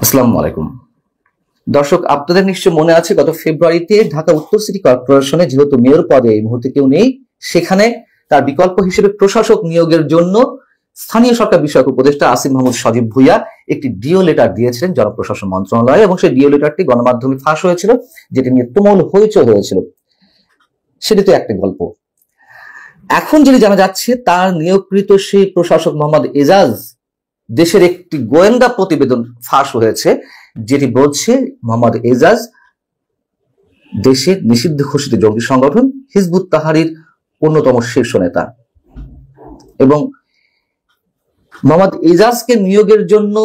আসসালামু আলাইকুম দর্শক, আপনাদের নিশ্চয় মনে আছে গত ফেব্রুয়ারিতে ঢাকা উত্তর সিটি কর্পোরেশনে যেহেতু মেয়র পদে এই মুহূর্তে কেউ নেই, সেখানে তার বিকল্প হিসেবে প্রশাসক নিয়োগের জন্য স্থানীয় সরকার বিষয়ক উপদেষ্টা আসিফ মাহমুদ সজীব ভুঁইয়া একটি ডিও লেটার দিয়েছিলেন জনপ্রশাসন মন্ত্রণালয়ে, এবং সেই ডিও লেটারটি গণমাধ্যমে ফাঁস হয়েছিল, যেটি নিয়ে তুমুল হইচই হয়েছিল। সেটি তো একটি গল্প। এখন যেটি জানা যাচ্ছে, তার নিয়োগকৃত সেই প্রশাসক মোহাম্মদ এজাজ দেশের একটি গোয়েন্দা প্রতিবেদন ফাঁস হয়েছে, যেটি বলছে মোহাম্মদ এজাজ দেশের নিষিদ্ধ ঘোষিত জঙ্গি সংগঠন হিজবুত তাহরীর অন্যতম শীর্ষ নেতা। এবং মোহাম্মদ এজাজকে নিয়োগের জন্য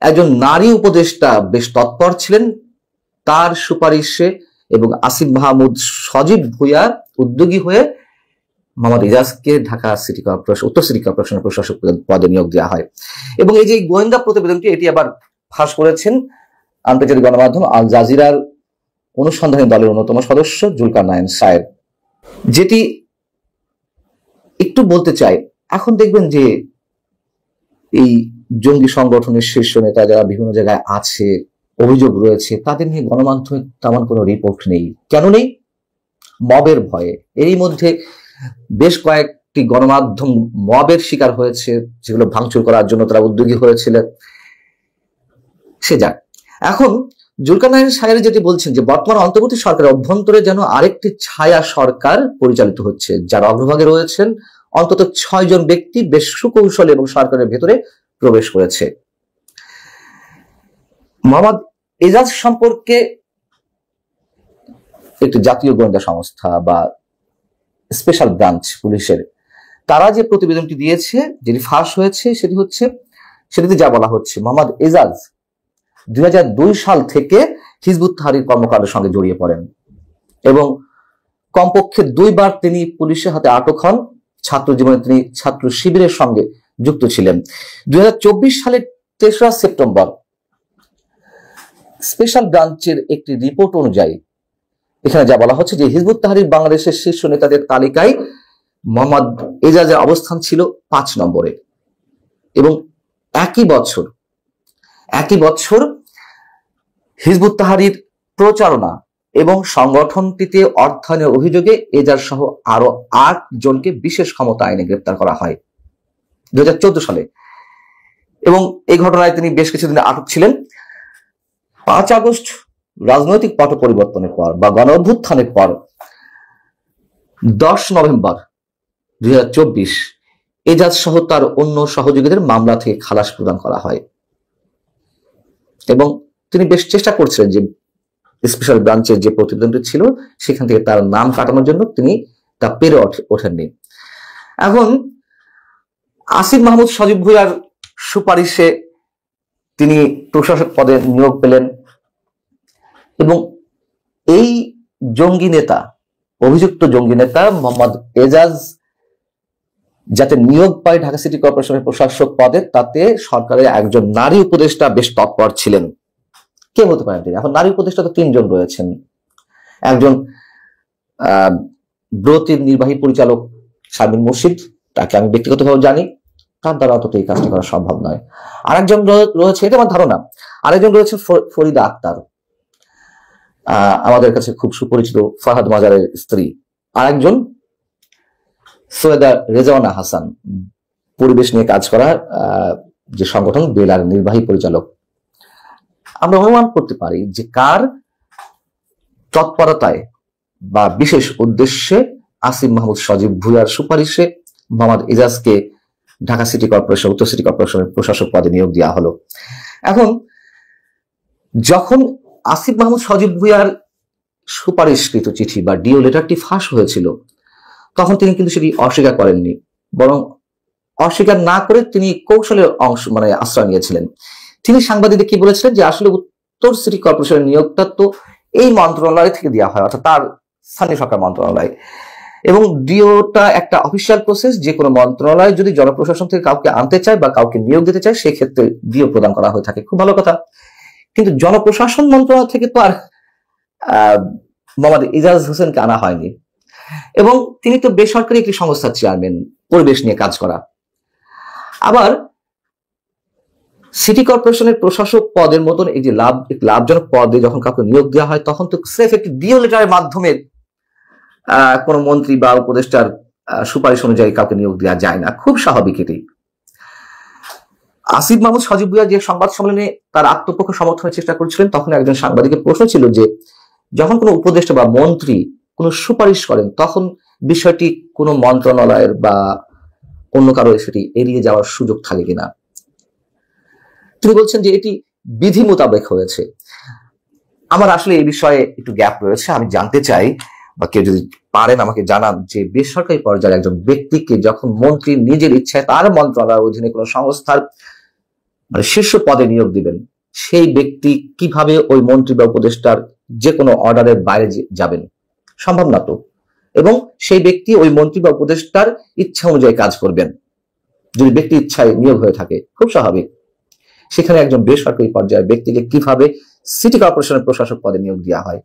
একজন নারী উপদেষ্টা বেশ তৎপর ছিলেন। তার সুপারিশে এবং আসিফ মাহমুদ সজীব ভুঁইয়া উদ্যোগী হয়ে মোহাম্মদ এজাজকে ঢাকা সিটি কর্পোরেশন উত্তর সিটি কর্পোরেশনের প্রশাসক পদে নিয়োগ দেওয়া হয়। এবং এই যে গোয়েন্দা প্রতিবেদনটি, এটি আবার ফাঁস করেছেন আন্তর্জাতিক গণমাধ্যম আল জাজিরার অনুসন্ধানী দলের অন্যতম সদস্য জুলকারনাইন সায়েদ। যেটি একটু বলতে চাই, এখন দেখবেন যে এই জঙ্গি সংগঠনের শীর্ষ নেতা যারা বিভিন্ন জায়গায় আছে, অভিযোগ রয়েছে, তাদের নিয়ে গণমাধ্যমে তেমন কোনো রিপোর্ট নেই। কেন নেই? মবের ভয়ে। এরই মধ্যে বেশ কয়েকটি গণমাধ্যম মবের শিকার হয়েছে, যেগুলো ভাঙচুর করার জন্য তারা উদ্যোগী হয়েছিলেন। সে যাক, এখন জুলকারনাইন সায়েদ যেটি বলছেন যে বর্তমান অন্তর্বর্তী সরকারের অভ্যন্তরে যেন আরেকটি ছায়া সরকার পরিচালিত হচ্ছে, যার অগ্রভাগে রয়েছেন অন্তত 6 জন ব্যক্তি বেশ সুকৌশল এবং সরকারের ভেতরে প্রবেশ করেছে। মোহাম্মদ এজাজ সম্পর্কে একটি জাতীয় গোয়েন্দা সংস্থা বা স্পেশাল ব্রাঞ্চ পুলিশের তারা যে প্রতিবেদনটি দিয়েছে, যেটি ফাঁস হয়েছে, সেটিতে যা বলা হচ্ছে, মোহাম্মদ এজাজ 2002 সাল থেকে হিজবুত তাহরীর কর্মকাণ্ডের সঙ্গে জড়িয়ে পড়েন এবং কমপক্ষে 2 বার তিনি পুলিশের হাতে আটক হন। ছাত্র জীবনে তিনি ছাত্র শিবিরের সঙ্গে যুক্ত ছিলেন। 2024 সালের 3রা সেপ্টেম্বর স্পেশাল ব্রাঞ্চের একটি রিপোর্ট অনুযায়ী এখানে যা বলা হচ্ছে যে হিজবুত তাহরীর বাংলাদেশের শীর্ষ নেতাদের তালিকায় মোহাম্মদ এজাজের অবস্থান ছিল 5 নম্বরে। এবং একই বছর হিজবুত তাহরীর প্রচারণা এবং সংগঠনটিতে অর্থায়নের অভিযোগে এজাজ সহ আরো 8 জনকে বিশেষ ক্ষমতা আইনে গ্রেপ্তার করা হয় 2014 সালে। এবং এই ঘটনায় তিনি বেশ কিছুদিন আটক ছিলেন। 5 আগস্ট রাজনৈতিক পট পরিবর্তনের পর বা গণ অভ্যুত্থানের পর 10 নভেম্বর 2024 এজাজ সহ তার অন্য সহযোগীদের মামলা থেকে খালাস প্রদান করা হয়। এবং তিনি বেশ চেষ্টা করছিলেন যে স্পেশাল ব্রাঞ্চের যে প্রতিবেদনটি ছিল সেখান থেকে তার নাম কাটানোর জন্য, তিনি তা পেরে ওঠেননি। এখন আসিফ মাহমুদ সজীব ভুঁইয়ার সুপারিশে তিনি প্রশাসক পদে নিয়োগ পেলেন এবং এই অভিযুক্ত জঙ্গি নেতা মোহাম্মদ এজাজ যাতে নিয়োগ পায় ঢাকা সিটি কর্পোরেশনের প্রশাসক পদে, তাতে সরকারের একজন নারী উপদেষ্টা বেশ তৎপর ছিলেন। কে হতে পারেন তিনি? এখন নারী উপদেষ্টা তো 3 জন রয়েছেন। একজন ব্রতির নির্বাহী পরিচালক শারমিন মুর্শিদ, তাকে আমি ব্যক্তিগতভাবে জানি, তার দ্বারা অন্তত এই কাজটি করা সম্ভব নয়। আরেকজন রয়েছে, এটা আমার ধারণা, আরেকজন রয়েছে ফরিদা আক্তার, আমাদের কাছে খুব সুপরিচিত ফাহাদ মাজারের স্ত্রী। আরেকজন সৈয়দা রেজাওয়ানা হাসান, পরিবেশ নিয়ে কাজ করা যে সংগঠন বেলার নির্বাহী পরিচালক। আমরা অনুমান করতে পারি যে কার তৎপরতায় বা বিশেষ উদ্দেশ্যে আসিফ মাহমুদ সজীব ভুঁইয়ার সুপারিশে মোহাম্মদ এজাজকে ঢাকা সিটি কর্পোরেশন উত্তর সিটি কর্পোরেশনের প্রশাসক পদে নিয়োগ দেওয়া হলো। এখন যখন আসিফ মাহমুদ সজীব ভুঁইয়ার সুপারিশকৃত চিঠি বা ডিও লেটারটি ফাঁস হয়েছিল, তখন তিনি কিন্তু সেটি অস্বীকার করেননি, বরং অস্বীকার না করে তিনি কৌশলের আশ্রয় নিয়েছিলেন। তিনি সাংবাদিকদের কি বলেছিলেন যে আসলে উত্তর সিটি কর্পোরেশনের নিয়োগটা তো এই মন্ত্রণালয় থেকে দেওয়া হয়, অর্থাৎ তার স্থানীয় সরকার মন্ত্রণালয়, এবং ডিওটা একটা অফিসিয়াল প্রসেস। যে কোনো মন্ত্রণালয় যদি জনপ্রশাসন থেকে কাউকে আনতে চায় বা কাউকে নিয়োগ দিতে চায়, সেক্ষেত্রে ডিও প্রদান করা হয়ে থাকে। খুব ভালো কথা। কিন্তু জনপ্রশাসন মন্ত্রণালয় থেকে তো আর মোহাম্মদ এজাজ হোসেনকে আনা হয়নি, এবং তিনি তো বেসরকারি একটি সংস্থার চেয়ারম্যান, পরিবেশ নিয়ে কাজ করা। আবার সিটি কর্পোরেশনের প্রশাসক পদের মতন এই যে লাভজনক পদে যখন কাউকে নিয়োগ দেওয়া হয়, তখন তো স্রেফ একটি ডিও লেটারের মাধ্যমে কোন মন্ত্রী বা উপদেষ্টার সুপারিশ অনুযায়ী কাউকে নিয়োগ দেওয়া যায় না। খুব স্বাভাবিক এটি। আসিফ মাহমুদ সজীব ভুঁইয়া যে সংবাদ সম্মেলনে তার আত্মপক্ষ সমর্থনের চেষ্টা করছিলেন, তখন একজন সাংবাদিকের প্রশ্ন ছিল যে যখন কোনো উপদেষ্টা বা মন্ত্রী কোনো সুপারিশ করেন, তখন বিষয়টি কোনো মন্ত্রণালয়ের বা অন্য কারো সেটি এড়িয়ে যাওয়ার সুযোগ থাকে কিনা। তিনি বলছেন যে এটি বিধি মোতাবেক হয়েছে। আমার আসলে এই বিষয়ে একটু গ্যাপ রয়েছে। আমি জানতে চাই, বা কেউ যদি পারেন আমাকে জানান, যে বেসরকারি পর্যায়ে একজন ব্যক্তিকে যখন মন্ত্রী নিজের ইচ্ছায় তার মন্ত্রণালয়ের অধীনে কোনো সংস্থার শীর্ষ পদে নিয়োগ দিবেন, সেই ব্যক্তি কিভাবে ওই মন্ত্রী বা উপদেষ্টার যে কোনো অর্ডারের বাইরে যাবেন? সম্ভব না তো। এবং সেই ব্যক্তি ওই মন্ত্রী বা উপদেষ্টার ইচ্ছা অনুযায়ী কাজ করবেন যদি ব্যক্তি ইচ্ছায় নিয়োগ হয়ে থাকে, খুব স্বাভাবিক। সেখানে একজন বেসরকারি পর্যায়ের ব্যক্তিকে কিভাবে সিটি কর্পোরেশনের প্রশাসক পদে নিয়োগ দেওয়া হয়?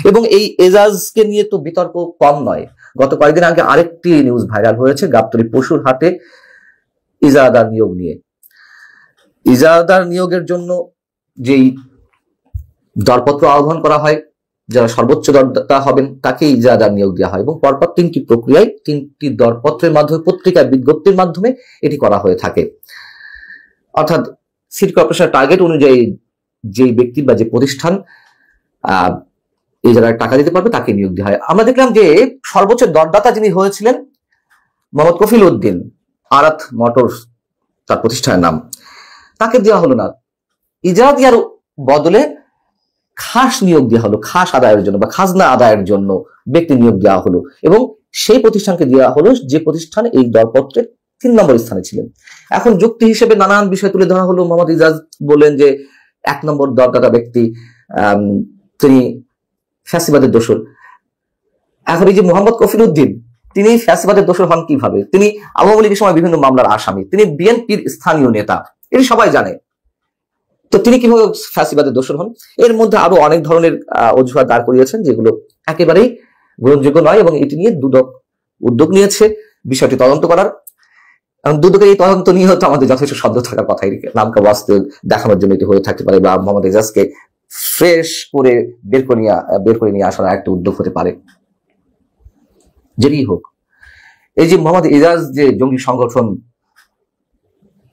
এবং এই এজাজকে নিয়ে তো বিতর্ক কম নয়। গত কয়েকদিন আগে আরেকটি নিউজ ভাইরাল হয়েছে গাবতলী পশুর হাটে ইজারাদার নিয়োগ নিয়ে। ইজারাদার নিয়োগের জন্য যেই দরপত্র আহ্বান করা হয়, যারা সর্বোচ্চ দরদাতা হবেন তাকে ইজারাদার নিয়োগ দেওয়া হয়, এবং পরপর 3টি প্রক্রিয়ায় 3টি দরপত্রের মাধ্যমে পত্রিকার বিজ্ঞপ্তির মাধ্যমে এটি করা হয়ে থাকে। অর্থাৎ সিটি কর্পোরেশনের টার্গেট অনুযায়ী যে ব্যক্তি বা যে প্রতিষ্ঠান এই জায়গায় টাকা দিতে পারবে তাকে নিয়োগ দেওয়া হয়। আমরা দেখলাম যে সর্বোচ্চ দরদাতা যিনি হয়েছিলেন মোহাম্মদ কফিল উদ্দিন, আরাত মোটরস তার প্রতিষ্ঠানের নাম, তাকে দেওয়া হলো না। ইজারা দেওয়ার বদলে খাস নিয়োগ দেওয়া হলো, খাস আদায়ের জন্য বা খাজনা আদায়ের জন্য ব্যক্তি নিয়োগ দেওয়া হলো, এবং সেই প্রতিষ্ঠানকে দেওয়া হলো যে প্রতিষ্ঠান এই দরপত্রের 3 নম্বর স্থানে ছিলেন। এখন যুক্তি হিসেবে নানান বিষয় তুলে ধরা হলো। মোহাম্মদ ইজাজ বললেন যে 1 নম্বর দরদাতা ব্যক্তি তিনি ফ্যাসিবাদের দোসর। এখন এই যে মোহাম্মদ কফিল উদ্দিন, তিনি ফ্যাসিবাদের দোসর হন কিভাবে? তিনি আওয়ামী লীগের সময় বিভিন্ন মামলার আসামি, তিনি বিএনপির স্থানীয় নেতা, এটি সবাই জানে। তো তিনি কিভাবে ফ্যাসিবাদের দোসর হন? এর মধ্যে আরো অনেক ধরনের অজুহাত দাঁড় করিয়েছেন যেগুলো একেবারেই গ্রহণযোগ্য নয়, এবং এটি নিয়ে দুদক উদ্যোগ নিয়েছে বিষয়টি তদন্ত করার। দুদকের এই তদন্ত নিয়ে হয়তো আমাদের যথেষ্ট শব্দ থাকার কথা, নামকা বাস্তব দেখানোর জন্য এটি হয়ে থাকতে পারে, বা মোহাম্মদ ইজাজকে ফ্রেশ করে বের করে নিয়ে আসার একটা উদ্যোগ হতে পারে। যেটি হোক, এই যে মোহাম্মদ ইজাজ যে জঙ্গি সংগঠন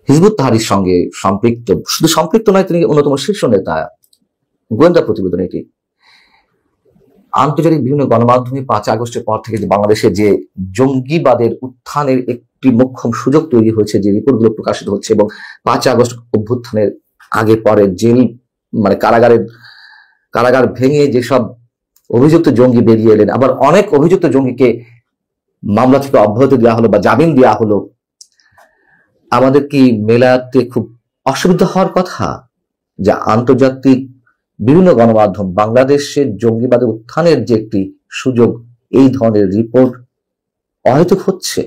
হিজবুত তাহরীরের সঙ্গে সম্পৃক্ত, শুধু সম্পৃক্ত নয়, তিনি অন্যতম শীর্ষ নেতা। গোয়েন্দা প্রতিবেদন এটি। আন্তর্জাতিক বিভিন্ন গণমাধ্যমে 5 আগস্টের পর থেকে বাংলাদেশে যে জঙ্গিবাদের উত্থানের একটি মোক্ষম সুযোগ তৈরি হয়েছে, যে রিপোর্টগুলো প্রকাশিত হচ্ছে, এবং 5 আগস্ট অভ্যুত্থানের আগে পরে জেল কারাগার ভেঙে যেসব অভিযুক্ত জঙ্গি বেরিয়ে এলেন, আবার অনেক অভিযুক্ত জঙ্গিকে মামলা থেকে অব্যাহতি দেওয়া হলো বা জামিন দেওয়া হলো। আমাদের কি মেলাতে খুব অসুবিধা হওয়ার কথা যে আন্তর্জাতিক বিভিন্ন গণমাধ্যম বাংলাদেশের জঙ্গিবাদের উত্থানের যে একটি সুযোগ, এই ধরনের রিপোর্ট অহেতুক হচ্ছে?